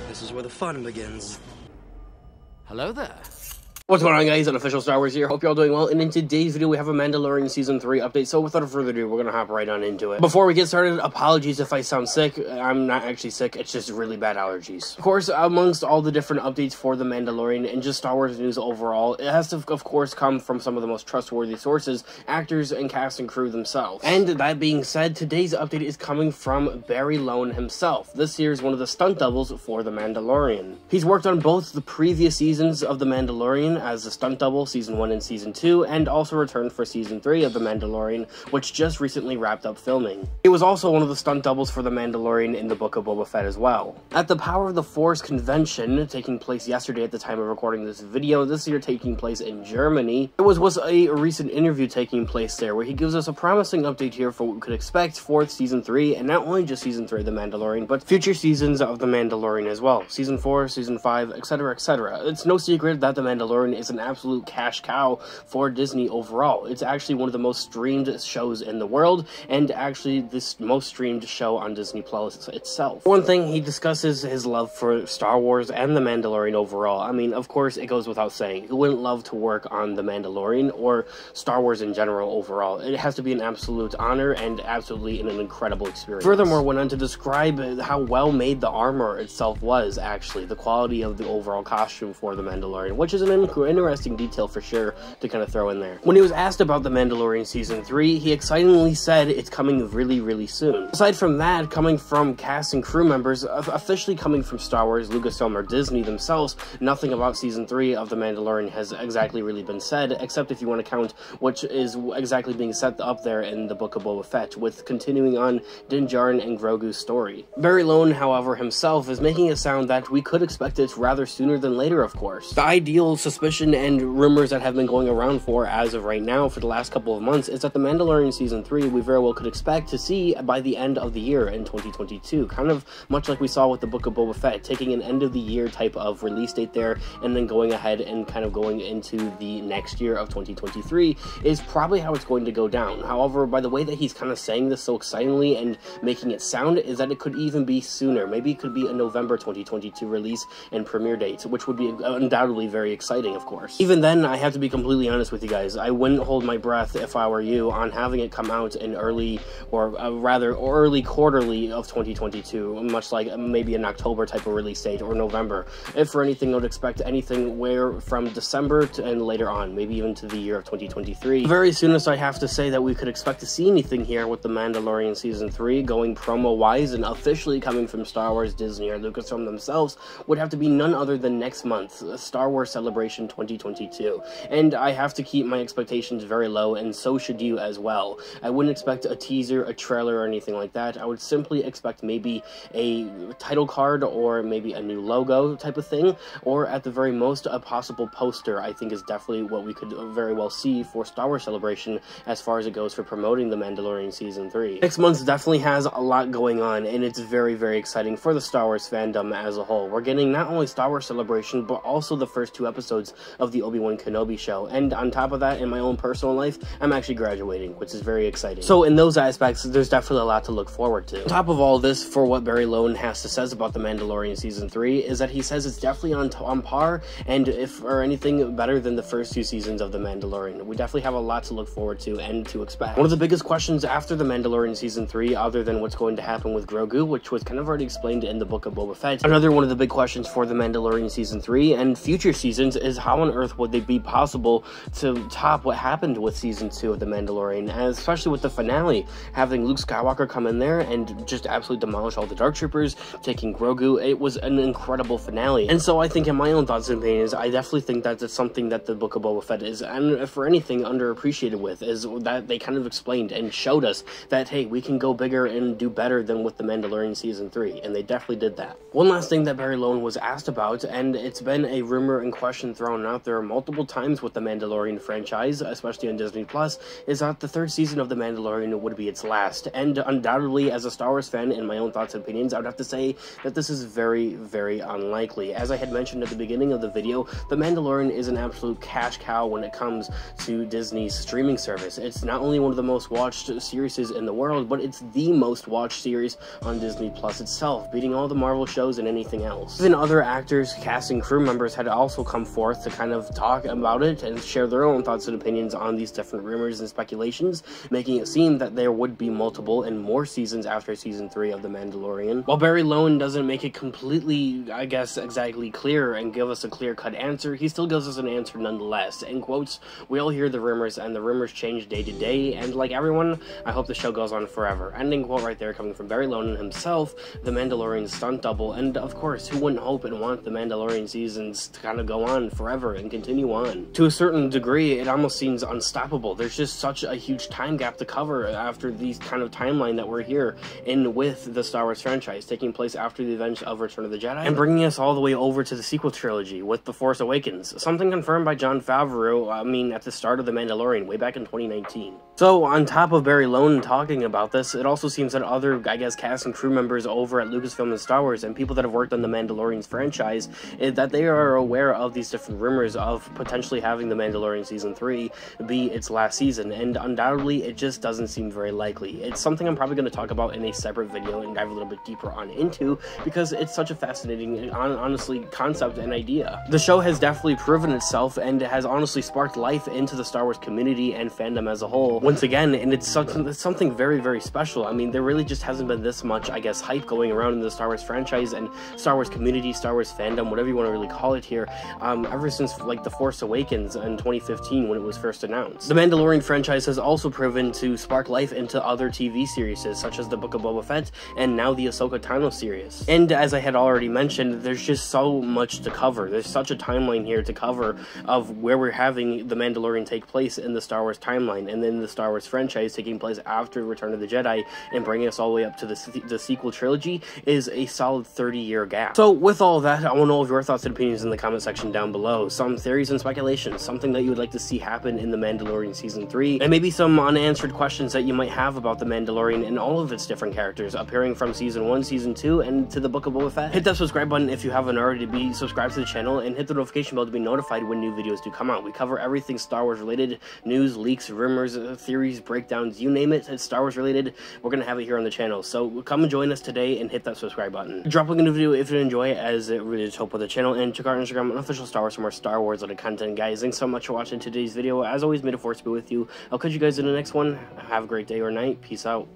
This is where the fun begins. Hello there. What's going on, guys? Unofficial Star Wars here. Hope you're all doing well. And in today's video, we have a Mandalorian Season 3 update. So without further ado, we're going to hop right on into it. Before we get started, apologies if I sound sick. I'm not actually sick. It's just really bad allergies. Of course, amongst all the different updates for The Mandalorian and just Star Wars news overall, it has to, of course, come from some of the most trustworthy sources, actors and cast and crew themselves. And that being said, today's update is coming from Barry Lone himself. This here is one of the stunt doubles for The Mandalorian. He's worked on both the previous seasons of The Mandalorian as a stunt double, Season 1 and Season 2, and also returned for Season 3 of The Mandalorian, which just recently wrapped up filming. He was also one of the stunt doubles for The Mandalorian in the Book of Boba Fett as well. At the Power of the Force convention, taking place yesterday at the time of recording this video, this year taking place in Germany, there was a recent interview taking place there where he gives us a promising update here for what we could expect for Season 3, and not only just Season 3 of The Mandalorian, but future seasons of The Mandalorian as well. Season 4, Season 5, etc, etc. It's no secret that The Mandalorian is an absolute cash cow for Disney overall. It's actually one of the most streamed shows in the world, and actually this most streamed show on Disney Plus itself. One thing, he discusses his love for Star Wars and The Mandalorian overall. I mean, of course, it goes without saying, who wouldn't love to work on The Mandalorian or Star Wars in general overall? It has to be an absolute honor and absolutely an incredible experience. Furthermore, went on to describe how well made the armor itself was, actually, the quality of the overall costume for The Mandalorian, which is an interesting detail for sure to kind of throw in there. When he was asked about The Mandalorian Season 3, he excitingly said it's coming really, really soon. Aside from that, coming from cast and crew members, officially coming from Star Wars, Lucasfilm, or Disney themselves, nothing about Season 3 of The Mandalorian has exactly really been said, except if you want to count which is exactly being set up there in the Book of Boba Fett, with continuing on Din Djarin and Grogu's story. Barry Lone, however, himself is making it sound that we could expect it rather sooner than later, of course. The ideal suspicion and rumors that have been going around for, as of right now, for the last couple of months, is that The Mandalorian Season 3 we very well could expect to see by the end of the year in 2022. Kind of much like we saw with the Book of Boba Fett, taking an end of the year type of release date there, and then going ahead and kind of going into the next year of 2023 is probably how it's going to go down. However, by the way that he's kind of saying this so excitingly and making it sound, is that it could even be sooner. Maybe it could be a November 2022 release and premiere date, which would be undoubtedly very exciting, of course. Even then, I have to be completely honest with you guys, I wouldn't hold my breath if I were you on having it come out in early, or rather early quarterly of 2022, much like maybe an October type of release date, or November. If for anything, I would expect anything where from December to, and later on, maybe even to the year of 2023. The very soonest I have to say that we could expect to see anything here with The Mandalorian Season 3 going promo-wise and officially coming from Star Wars, Disney, or Lucasfilm themselves would have to be none other than next month, Star Wars Celebration 2022. And I have to keep my expectations very low, and so should you as well. I wouldn't expect a teaser, a trailer, or anything like that. I would simply expect maybe a title card or maybe a new logo type of thing, or at the very most a possible poster. I think is definitely what we could very well see for Star Wars Celebration as far as it goes for promoting The Mandalorian Season 3. 6 months definitely has a lot going on, and it's very, very exciting for the Star Wars fandom as a whole. We're getting not only Star Wars Celebration, but also the first 2 episodes of the Obi-Wan Kenobi show, and on top of that, in my own personal life, I'm actually graduating, which is very exciting. So in those aspects, there's definitely a lot to look forward to. On top of all this, for what Barry Lone has to say about The Mandalorian Season 3, is that he says it's definitely on par, and if or anything better than the first 2 seasons of The Mandalorian. We definitely have a lot to look forward to and to expect. One of the biggest questions after The Mandalorian Season 3, other than what's going to happen with Grogu, which was kind of already explained in the Book of Boba Fett, another one of the big questions for The Mandalorian Season 3 and future seasons is how on earth would they be possible to top what happened with Season 2 of The Mandalorian, and especially with the finale, having Luke Skywalker come in there and just absolutely demolish all the Dark Troopers, taking Grogu. It was an incredible finale, and so I think in my own thoughts and opinions, I definitely think that it's something that the Book of Boba Fett is, and for anything, underappreciated with, is that they kind of explained and showed us that, hey, we can go bigger and do better than with The Mandalorian Season 3, and they definitely did that. One last thing that Barry Lone was asked about, and it's been a rumor and question thrown thrown out there multiple times with the Mandalorian franchise, especially on Disney Plus, is that the third season of The Mandalorian would be its last. And undoubtedly, as a Star Wars fan, in my own thoughts and opinions, I would have to say that this is very, very unlikely. As I had mentioned at the beginning of the video, The Mandalorian is an absolute cash cow when it comes to Disney's streaming service. It's not only one of the most watched series in the world, but it's the most watched series on Disney Plus itself, beating all the Marvel shows and anything else. Even other actors, cast, and crew members had also come forth to kind of talk about it and share their own thoughts and opinions on these different rumors and speculations, making it seem that there would be multiple and more seasons after season 3 of The Mandalorian. While Barry Lowen doesn't make it completely, I guess, exactly clear and give us a clear-cut answer, he still gives us an answer nonetheless. In quotes, we all hear the rumors, and the rumors change day to day, and like everyone, I hope the show goes on forever. Ending quote right there, coming from Barry Lowen himself, the Mandalorian stunt double, and of course, who wouldn't hope and want the Mandalorian seasons to kind of go on forever and continue on? To a certain degree, it almost seems unstoppable. There's just such a huge time gap to cover after these kind of timeline that we're here in with the Star Wars franchise, taking place after the events of Return of the Jedi, and bringing us all the way over to the sequel trilogy with The Force Awakens, something confirmed by Jon Favreau, at the start of The Mandalorian, way back in 2019. So, on top of Barry Lowen talking about this, it also seems that other, I guess, cast and crew members over at Lucasfilm and Star Wars, and people that have worked on the Mandalorian's franchise, that they are aware of these different rumors of potentially having the Mandalorian Season 3 be its last season, and undoubtedly, it just doesn't seem very likely. It's something I'm probably going to talk about in a separate video and dive a little bit deeper on into, because it's such a fascinating, honestly, concept and idea. The show has definitely proven itself, and it has honestly sparked life into the Star Wars community and fandom as a whole, once again, and it's something very, very special. I mean, there really just hasn't been this much, I guess, hype going around in the Star Wars franchise and Star Wars community, Star Wars fandom, whatever you want to really call it here, ever since, like, The Force Awakens in 2015 when it was first announced. The Mandalorian franchise has also proven to spark life into other TV series, such as the Book of Boba Fett and now the Ahsoka Tano series. And as I had already mentioned, there's just so much to cover. There's such a timeline here to cover of where we're having the Mandalorian take place in the Star Wars timeline, and then the Star Wars franchise taking place after Return of the Jedi and bringing us all the way up to the sequel trilogy is a solid 30-year gap. So with all that, I want to know your thoughts and opinions in the comment section down below. Some theories and speculations, something that you would like to see happen in The Mandalorian Season 3, and maybe some unanswered questions that you might have about The Mandalorian and all of its different characters appearing from Season 1, Season 2, and to the Book of Boba Fett. Hit that subscribe button if you haven't already to be subscribed to the channel, and hit the notification bell to be notified when new videos do come out. We cover everything Star Wars related, news, leaks, rumors, theories, breakdowns, you name it, it's Star Wars related, we're gonna have it here on the channel. So come and join us today and hit that subscribe button. Drop a new video if you enjoy it, as it really does help with the channel, and check out our Instagram and official Star Wars for more Star Wars related content, guys. Thanks so much for watching today's video. As always, may the Force be with you. I'll catch you guys in the next one. Have a great day or night. Peace out.